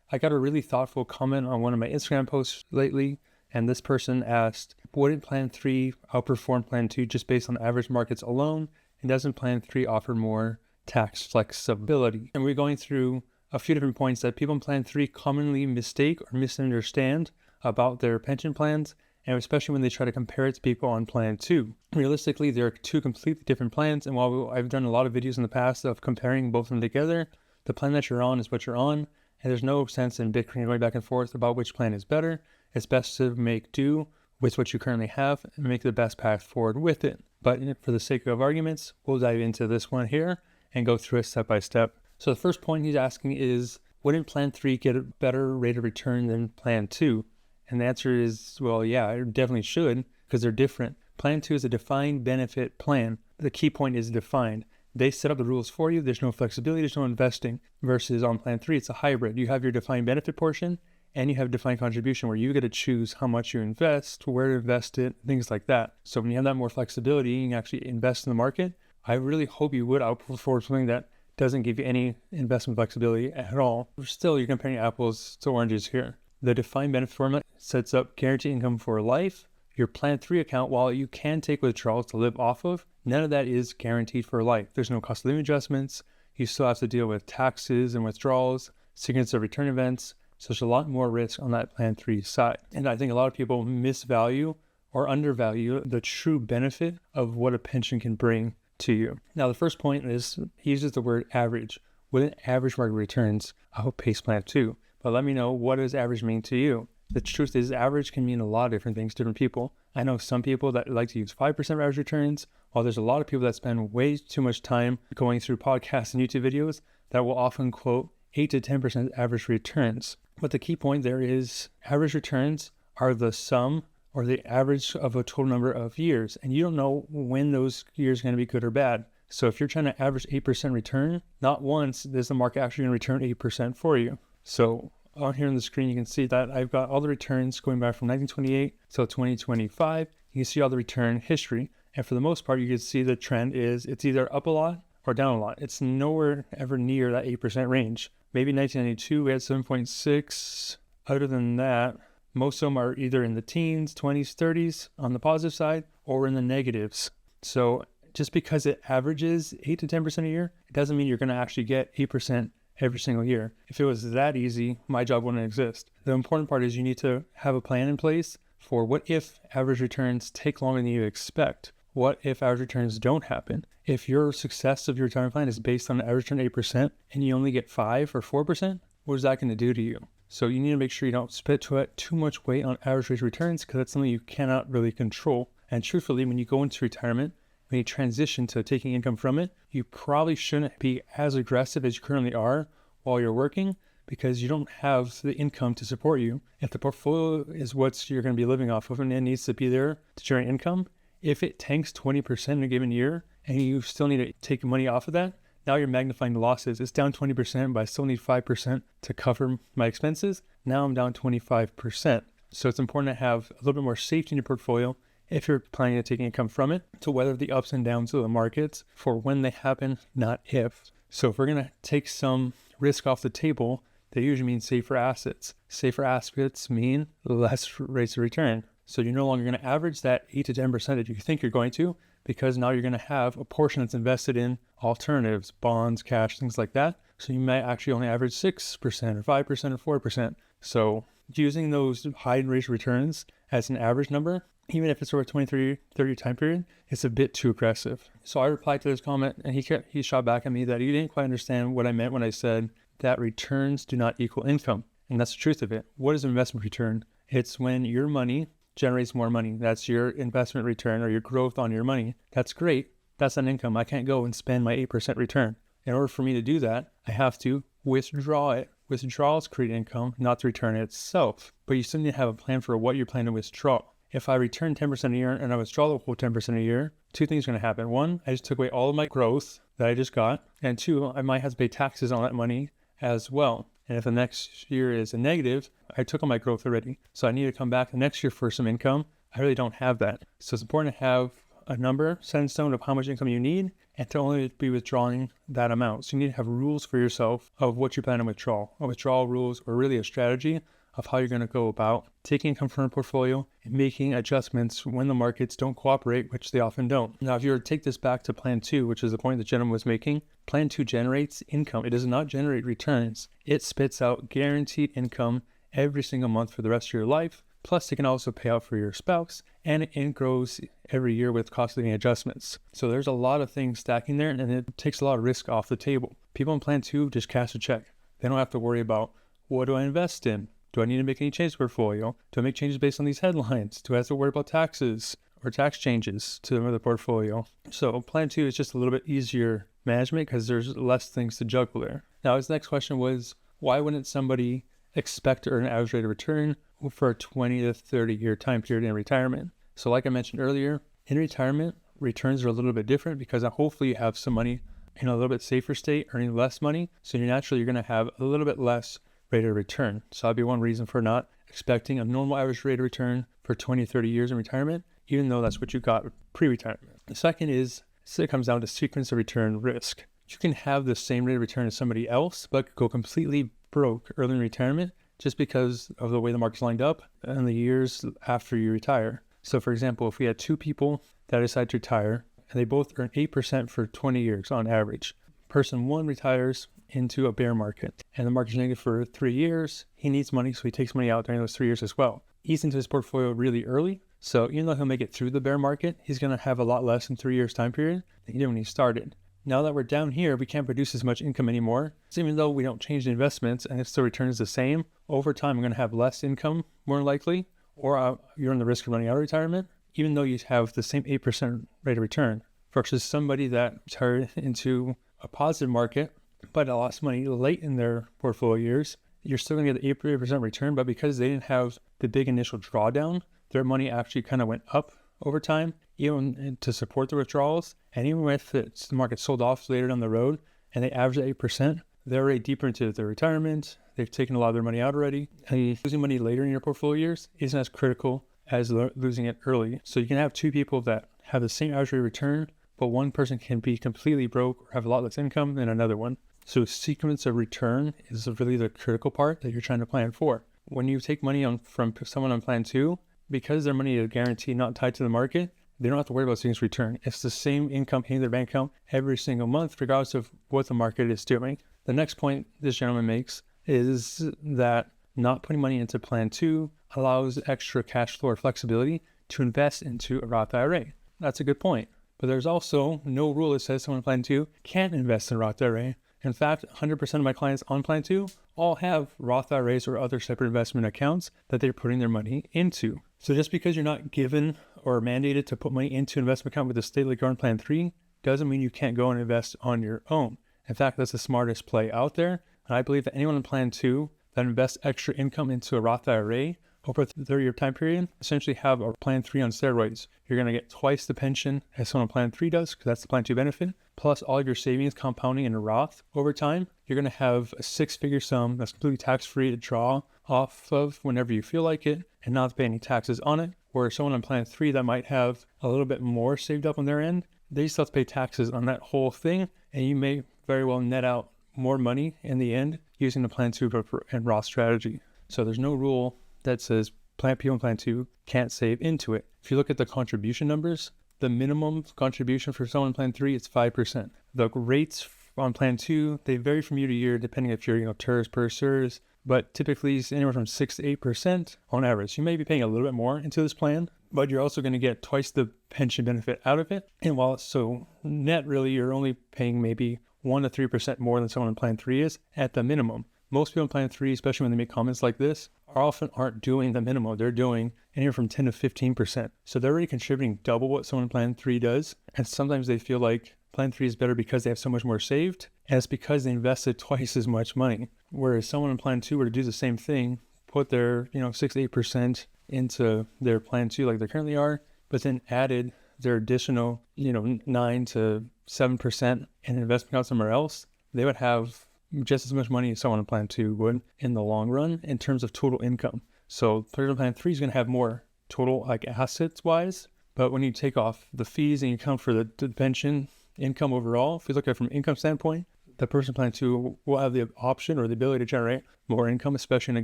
I got a really thoughtful comment on one of my Instagram posts lately, and this person asked, wouldn't Plan 3 outperform Plan 2 just based on average markets alone? And doesn't Plan 3 offer more tax flexibility? And we're going through a few different points that people in Plan 3 commonly mistake or misunderstand about their pension plans, and especially when they try to compare it to people on Plan 2. Realistically, they're two completely different plans, and while I've done a lot of videos in the past of comparing both of them together, the plan that you're on is what you're on, and there's no sense in bickering going back and forth about which plan is better. It's best to make do with what you currently have and make the best path forward with it. But for the sake of arguments, we'll dive into this one here and go through it step by step. So the first point he's asking is, wouldn't Plan 3 get a better rate of return than Plan 2? And the answer is, well, yeah, it definitely should, because they're different. Plan 2 is a defined benefit plan. The key point is defined. They set up the rules for you. There's no flexibility, there's no investing. Versus on Plan 3, it's a hybrid. You have your defined benefit portion, and you have defined contribution where you get to choose how much you invest, where to invest it, things like that. So when you have that more flexibility, you can actually invest in the market. I really hope you would outperform something that doesn't give you any investment flexibility at all. Still, you're comparing apples to oranges here. The defined benefit formula sets up guaranteed income for life. Your Plan 3 account, while you can take withdrawals to live off of, none of that is guaranteed for life. There's no cost of living adjustments. You still have to deal with taxes and withdrawals, significance of return events. So there's a lot more risk on that Plan 3 side. And I think a lot of people misvalue or undervalue the true benefit of what a pension can bring to you. Now, the first point is he uses the word average. Wouldn't average market returns outpace Plan 2? But let me know, what does average mean to you? The truth is average can mean a lot of different things to different people. I know some people that like to use 5% average returns, while there's a lot of people that spend way too much time going through podcasts and YouTube videos that will often quote 8 to 10% average returns. But the key point there is average returns are the sum or the average of a total number of years. And you don't know when those years are going to be good or bad. So if you're trying to average 8% return, not once is the market actually going to return 8% for you. So on here on the screen, you can see that I've got all the returns going back from 1928 till 2025. You can see all the return history. And for the most part, you can see the trend is it's either up a lot or down a lot. It's nowhere ever near that 8% range. Maybe 1992, we had 7.6. Other than that, most of them are either in the teens, 20s, 30s on the positive side, or in the negatives. So just because it averages 8 to 10% a year, it doesn't mean you're going to actually get 8% every single year. If it was that easy, my job wouldn't exist. The important part is you need to have a plan in place for what if average returns take longer than you expect? What if average returns don't happen? If your success of your retirement plan is based on an average return 8% and you only get 5 or 4%, what is that going to do to you? So you need to make sure you don't spit too much weight on average rate returns, because that's something you cannot really control. And truthfully, when you go into retirement, when you transition to taking income from it, you probably shouldn't be as aggressive as you currently are while you're working, because you don't have the income to support you. If the portfolio is what you're going to be living off of and it needs to be there to generate income, if it tanks 20% in a given year and you still need to take money off of that, now you're magnifying the losses. It's down 20%, but I still need 5% to cover my expenses. Now I'm down 25%. So it's important to have a little bit more safety in your portfolio if you're planning to take income from it, to weather the ups and downs of the markets for when they happen, not if. So if we're going to take some risk off the table, that usually means safer assets. Safer assets mean less rates of return. So you're no longer going to average that 8 to 10% that you think you're going to, because now you're going to have a portion that's invested in alternatives, bonds, cash, things like that. So you might actually only average 6% or 5% or 4%. So using those high rate of returns as an average number, even if it's over a 23-30 time period, it's a bit too aggressive. So I replied to this comment, and he shot back at me that he didn't quite understand what I meant when I said that returns do not equal income. And that's the truth of it. What is an investment return? It's when your money generates more money. That's your investment return or your growth on your money. That's great. That's an income. I can't go and spend my 8% return. In order for me to do that, I have to withdraw it. Withdrawals create income, not the return itself. But you still need to have a plan for what you're planning to withdraw. If I return 10% a year and I withdraw the whole 10% a year, two things are going to happen. One, I just took away all of my growth that I just got. And two, I might have to pay taxes on that money as well. And if the next year is a negative, I took all my growth already. So I need to come back the next year for some income. I really don't have that. So it's important to have a number set in stone of how much income you need and to only be withdrawing that amount. So you need to have rules for yourself of what you plan to withdraw, a withdrawal rules, or really a strategy of how you're going to go about taking income from a portfolio and making adjustments when the markets don't cooperate, which they often don't. Now, if you were to take this back to plan 2, which is the point the gentleman was making, plan 2 generates income. It does not generate returns. It spits out guaranteed income every single month for the rest of your life. Plus, it can also pay out for your spouse, and it grows every year with cost living adjustments. So there's a lot of things stacking there, and it takes a lot of risk off the table. People in plan 2 just cash a check. They don't have to worry about, what do I invest in? Do I need to make any changes to the portfolio? Do I make changes based on these headlines? Do I have to worry about taxes or tax changes to the portfolio? So plan 2 is just a little bit easier management because there's less things to juggle there. Now, his next question was, why wouldn't somebody expect to earn an average rate of return for a 20 to 30 year time period in retirement? So like I mentioned earlier, in retirement, returns are a little bit different because hopefully you have some money in a little bit safer state, earning less money. So you're going to have a little bit less rate of return. So that'd be one reason for not expecting a normal average rate of return for 20, 30 years in retirement, even though that's what you got pre-retirement. The second is, so it comes down to sequence of return risk. You can have the same rate of return as somebody else, but go completely broke early in retirement just because of the way the market's lined up and the years after you retire. So for example, if we had 2 people that decide to retire and they both earn 8% for 20 years on average, person 1 retires into a bear market and the market's negative for 3 years. He needs money, so he takes money out during those 3 years as well. He's into his portfolio really early, so even though he'll make it through the bear market, he's going to have a lot less in 3 years time period than he did when he started. Now that we're down here, we can't produce as much income anymore. So even though we don't change the investments and it still returns the same, over time, I'm going to have less income, more likely, or you're on the risk of running out of retirement, even though you have the same 8% rate of return versus somebody that retired into a positive market, but lost money late in their portfolio years. You're still going to get the 8% return, but because they didn't have the big initial drawdown, their money actually kind of went up over time, even to support the withdrawals. And even if the market sold off later down the road and they average 8%, they're already deeper into their retirement. They've taken a lot of their money out already. And losing money later in your portfolio years isn't as critical as losing it early. So you can have 2 people that have the same average rate of return, but one person can be completely broke or have a lot less income than another one. So sequence of return is really the critical part that you're trying to plan for. When you take money from someone on plan 2, because their money is guaranteed, not tied to the market, they don't have to worry about sequence return. It's the same income hitting their bank account every single month, regardless of what the market is doing. The next point this gentleman makes is that not putting money into plan 2 allows extra cash flow or flexibility to invest into a Roth IRA. That's a good point. But there's also no rule that says someone on plan 2 can't invest in a Roth IRA. In fact, 100% of my clients on plan 2 all have Roth IRAs or other separate investment accounts that they're putting their money into. So just because you're not given or mandated to put money into an investment account with a state like you're on plan 3 doesn't mean you can't go and invest on your own. In fact, that's the smartest play out there. And I believe that anyone in plan 2 that invests extra income into a Roth IRA over a 30-year time period essentially have a plan 3 on steroids. You're going to get twice the pension as someone on plan 3 does, because that's the plan 2 benefit, plus all of your savings compounding in a Roth over time. You're going to have a 6-figure sum that's completely tax-free to draw off of whenever you feel like it and not pay any taxes on it. Where someone on plan 3 that might have a little bit more saved up on their end, they still have to pay taxes on that whole thing, and you may very well net out more money in the end using the plan 2 and Roth strategy. So there's no rule that says people in plan 2 can't save into it. If you look at the contribution numbers, the minimum contribution for someone in plan 3 is 5%. The rates on plan 2, they vary from year to year depending if you're TERS, PERS, SURS, but typically it's anywhere from 6 to 8% on average. You may be paying a little bit more into this plan, but you're also going to get twice the pension benefit out of it. And while it's so net, really, you're only paying maybe 1 to 3% more than someone in plan 3 is at the minimum. Most people in plan 3, especially when they make comments like this, aren't doing the minimum. They're doing anywhere from 10 to 15%. So they're already contributing double what someone in plan 3 does. And sometimes they feel like plan 3 is better because they have so much more saved. And it's because they invested twice as much money. Whereas someone in plan 2 were to do the same thing, put their 6 to 8% into their plan 2 like they currently are, but then added their additional 9 to 7% in investment account somewhere else, they would have just as much money as someone in plan 2 would in the long run in terms of total income. So person in plan 3 is going to have more total assets wise, But when you take off the fees and you account for the pension income overall, if you look at it from an income standpoint, the person plan 2 will have the option or the ability to generate more income, especially on a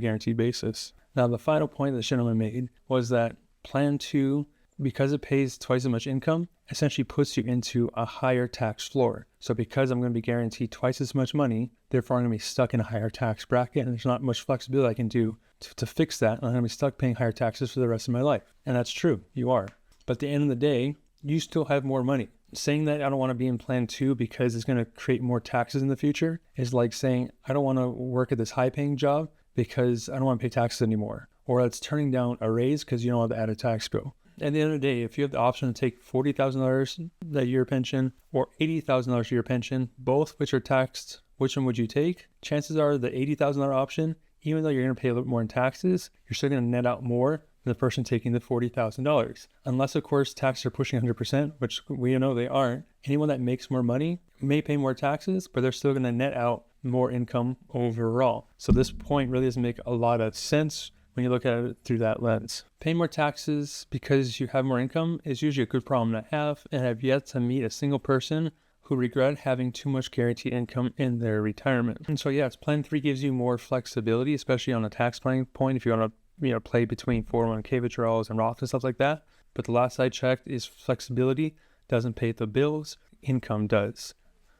guaranteed basis. Now, the final point that the gentleman made was that plan 2, because it pays twice as much income, essentially puts you into a higher tax floor. So because I'm going to be guaranteed twice as much money, therefore I'm going to be stuck in a higher tax bracket, and there's not much flexibility I can do to fix that. And I'm going to be stuck paying higher taxes for the rest of my life. And that's true, you are. But at the end of the day, you still have more money. Saying that I don't want to be in plan 2 because it's going to create more taxes in the future is like saying I don't want to work at this high paying job because I don't want to pay taxes anymore. Or it's turning down a raise because you don't have the added tax bill. At the end of the day, if you have the option to take $40,000 a year pension or $80,000 a year pension, both which are taxed, which one would you take? Chances are the $80,000 option, even though you're going to pay a little more in taxes, you're still going to net out more than the person taking the $40,000. Unless, of course, taxes are pushing 100%, which we know they aren't. Anyone that makes more money may pay more taxes, but they're still going to net out more income overall. So this point really doesn't make a lot of sense when you look at it through that lens. Paying more taxes because you have more income is usually a good problem to have, and I've yet to meet a single person who regret having too much guaranteed income in their retirement. And so yes, plan 3 gives you more flexibility, especially on a tax planning point if you want to play between 401k withdrawals and Roth and stuff like that. But the last I checked is flexibility doesn't pay the bills, income does.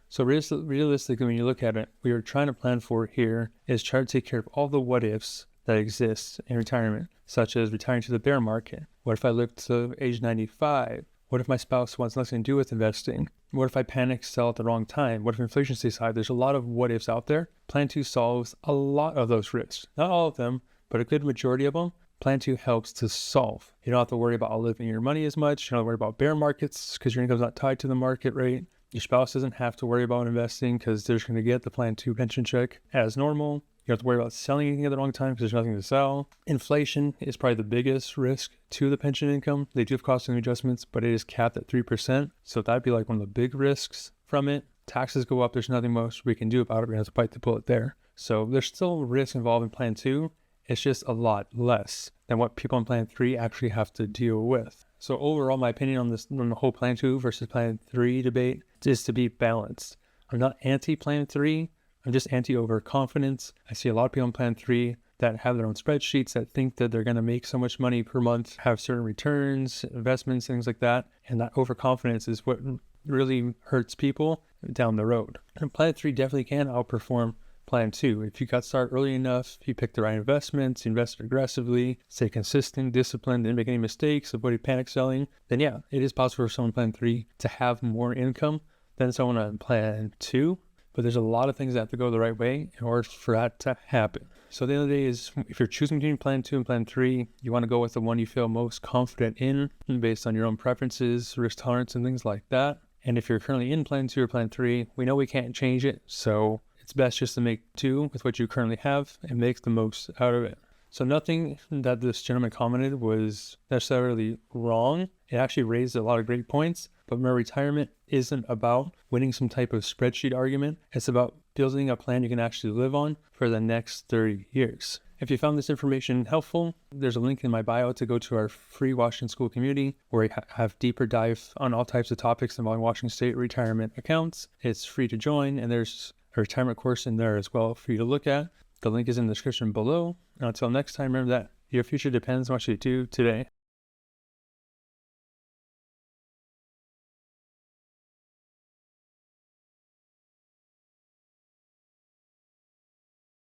So realistically, when you look at it, what you're trying to plan for here is try to take care of all the what ifs that exists in retirement, such as retiring to the bear market. What if I live to age 95? What if my spouse wants nothing to do with investing? What if I panic, sell at the wrong time? What if inflation stays high? There's a lot of what ifs out there. Plan 2 solves a lot of those risks. Not all of them, but a good majority of them. Plan 2 helps to solve. You don't have to worry about outliving your money as much. You don't have to worry about bear markets because your income's not tied to the market rate. Your spouse doesn't have to worry about investing because they're just going to get the plan 2 pension check as normal. You don't have to worry about selling anything at the wrong time because there's nothing to sell. Inflation is probably the biggest risk to the pension income. They do have cost of adjustments, but it is capped at 3%. So that'd be like one of the big risks from it. Taxes go up. There's nothing much we can do about it. We're going to have to bite the bullet there. So there's still risk involved in plan 2. It's just a lot less than what people in plan 3 actually have to deal with. So overall, my opinion on the whole plan 2 versus plan 3 debate is to be balanced. I'm not anti-plan 3. I'm just anti-overconfidence. I see a lot of people in plan 3 that have their own spreadsheets that think that they're going to make so much money per month, have certain returns, investments, things like that. And that overconfidence is what really hurts people down the road. And plan 3 definitely can outperform plan 2. If you got started early enough, if you pick the right investments, invest aggressively, stay consistent, disciplined, didn't make any mistakes, avoid panic selling, then yeah, it is possible for someone in plan 3 to have more income than someone on plan 2. But there's a lot of things that have to go the right way in order for that to happen. So the end of the day is, if you're choosing between plan 2 and plan 3, you want to go with the one you feel most confident in based on your own preferences, risk tolerance, and things like that. And if you're currently in plan 2 or plan 3, we know we can't change it. So it's best just to make 2 with what you currently have and make the most out of it. So nothing that this gentleman commented was necessarily wrong. It actually raised a lot of great points. But my retirement isn't about winning some type of spreadsheet argument. It's about building a plan you can actually live on for the next 30 years. If you found this information helpful, there's a link in my bio to go to our free Washington School community where we have deeper dive on all types of topics involving Washington State retirement accounts. It's free to join, and there's a retirement course in there as well for you to look at. The link is in the description below. And until next time, remember that your future depends on what you do today.